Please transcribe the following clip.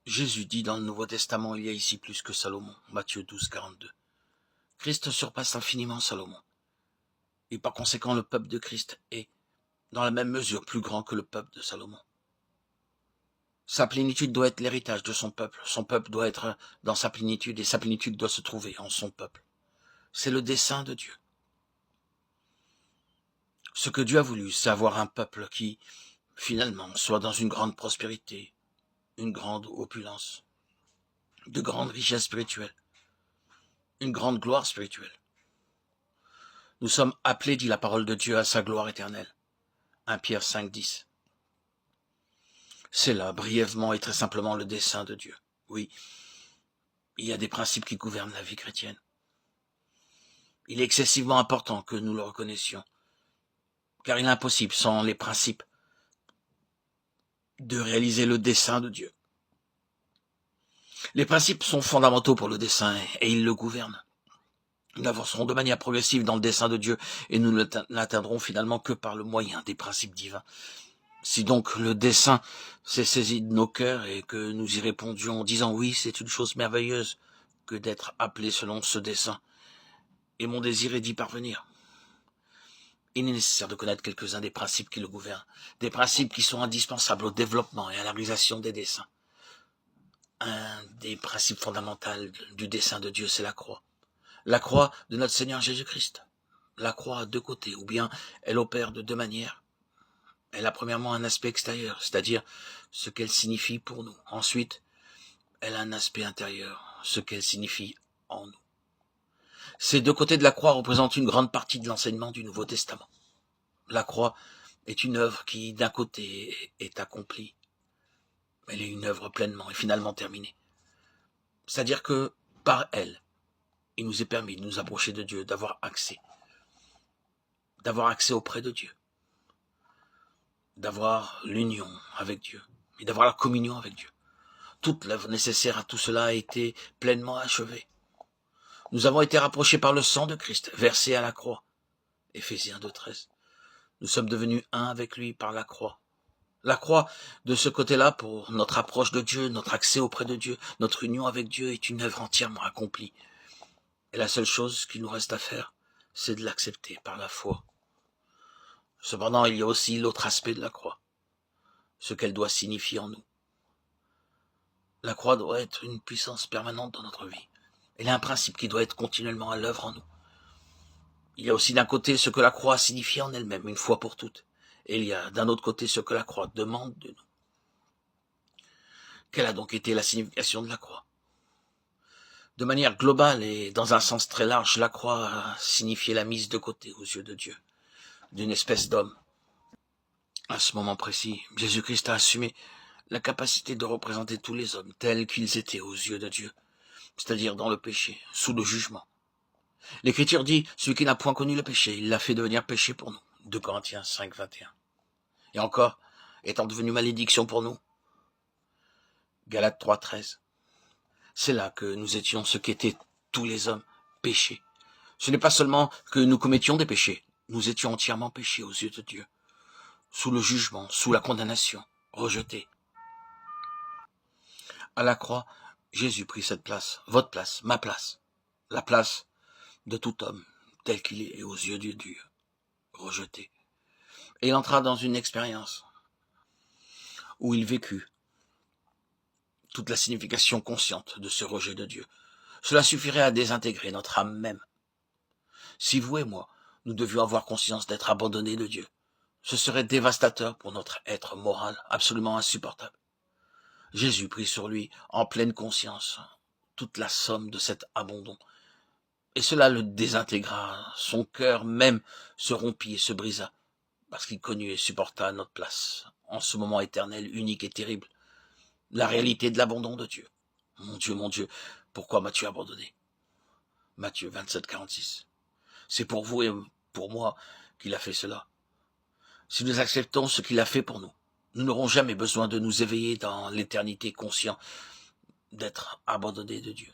Jésus dit dans le Nouveau Testament, il y a ici plus que Salomon, Matthieu 12, 42. Christ surpasse infiniment Salomon. Et par conséquent, le peuple de Christ est, dans la même mesure, plus grand que le peuple de Salomon. Sa plénitude doit être l'héritage de son peuple doit être dans sa plénitude, et sa plénitude doit se trouver en son peuple. C'est le dessein de Dieu. Ce que Dieu a voulu, c'est avoir un peuple qui, finalement, soit dans une grande prospérité, une grande opulence, de grandes richesses spirituelles, une grande gloire spirituelle. Nous sommes appelés, dit la parole de Dieu, à sa gloire éternelle. 1 Pierre 5, 10. C'est là, brièvement et très simplement, le dessein de Dieu. Oui, il y a des principes qui gouvernent la vie chrétienne. Il est excessivement important que nous le reconnaissions, car il est impossible, sans les principes, de réaliser le dessein de Dieu. Les principes sont fondamentaux pour le dessein et ils le gouvernent. Nous avancerons de manière progressive dans le dessein de Dieu et nous ne l'atteindrons finalement que par le moyen des principes divins. Si donc le dessein s'est saisi de nos cœurs et que nous y répondions en disant oui, c'est une chose merveilleuse que d'être appelé selon ce dessein, et mon désir est d'y parvenir. Il est nécessaire de connaître quelques-uns des principes qui le gouvernent, des principes qui sont indispensables au développement et à la réalisation des desseins. Un des principes fondamentaux du dessein de Dieu, c'est la croix. La croix de notre Seigneur Jésus-Christ. La croix a deux côtés, ou bien elle opère de deux manières. Elle a premièrement un aspect extérieur, c'est-à-dire ce qu'elle signifie pour nous. Ensuite, elle a un aspect intérieur, ce qu'elle signifie en nous. Ces deux côtés de la croix représentent une grande partie de l'enseignement du Nouveau Testament. La croix est une œuvre qui, d'un côté, est accomplie. Elle est une œuvre pleinement et finalement terminée. C'est-à-dire que, par elle, il nous est permis de nous approcher de Dieu, d'avoir accès auprès de Dieu, d'avoir l'union avec Dieu et d'avoir la communion avec Dieu. Toute l'œuvre nécessaire à tout cela a été pleinement achevée. Nous avons été rapprochés par le sang de Christ, versé à la croix. Éphésiens 2, 13. Nous sommes devenus un avec lui par la croix. La croix, de ce côté-là, pour notre approche de Dieu, notre accès auprès de Dieu, notre union avec Dieu est une œuvre entièrement accomplie. Et la seule chose qu'il nous reste à faire, c'est de l'accepter par la foi. Cependant, il y a aussi l'autre aspect de la croix, ce qu'elle doit signifier en nous. La croix doit être une puissance permanente dans notre vie. Elle est un principe qui doit être continuellement à l'œuvre en nous. Il y a aussi d'un côté ce que la croix signifie en elle-même, une fois pour toutes. Et il y a d'un autre côté ce que la croix demande de nous. Quelle a donc été la signification de la croix ? De manière globale et dans un sens très large, la croix a signifié la mise de côté aux yeux de Dieu, d'une espèce d'homme. À ce moment précis, Jésus-Christ a assumé la capacité de représenter tous les hommes tels qu'ils étaient aux yeux de Dieu, c'est-à-dire dans le péché, sous le jugement. L'Écriture dit, celui qui n'a point connu le péché, il l'a fait devenir péché pour nous. 2 Corinthiens 5, 21. Et encore, étant devenu malédiction pour nous. Galates 3, 13. C'est là que nous étions ce qu'étaient tous les hommes, péchés. Ce n'est pas seulement que nous commettions des péchés, nous étions entièrement péchés aux yeux de Dieu, sous le jugement, sous la condamnation, rejetés. À la croix, Jésus prit cette place, votre place, ma place, la place de tout homme, tel qu'il est aux yeux de Dieu, rejeté. Et il entra dans une expérience où il vécut toute la signification consciente de ce rejet de Dieu. Cela suffirait à désintégrer notre âme même. Si vous et moi, nous devions avoir conscience d'être abandonnés de Dieu, ce serait dévastateur pour notre être moral, absolument insupportable. Jésus prit sur lui, en pleine conscience, toute la somme de cet abandon. Et cela le désintégra, son cœur même se rompit et se brisa, parce qu'il connut et supporta à notre place, en ce moment éternel, unique et terrible, la réalité de l'abandon de Dieu. Mon Dieu, pourquoi m'as-tu abandonné ? Matthieu 27, 46. C'est pour vous et pour moi qu'il a fait cela. Si nous acceptons ce qu'il a fait pour nous, nous n'aurons jamais besoin de nous éveiller dans l'éternité conscient d'être abandonnés de Dieu.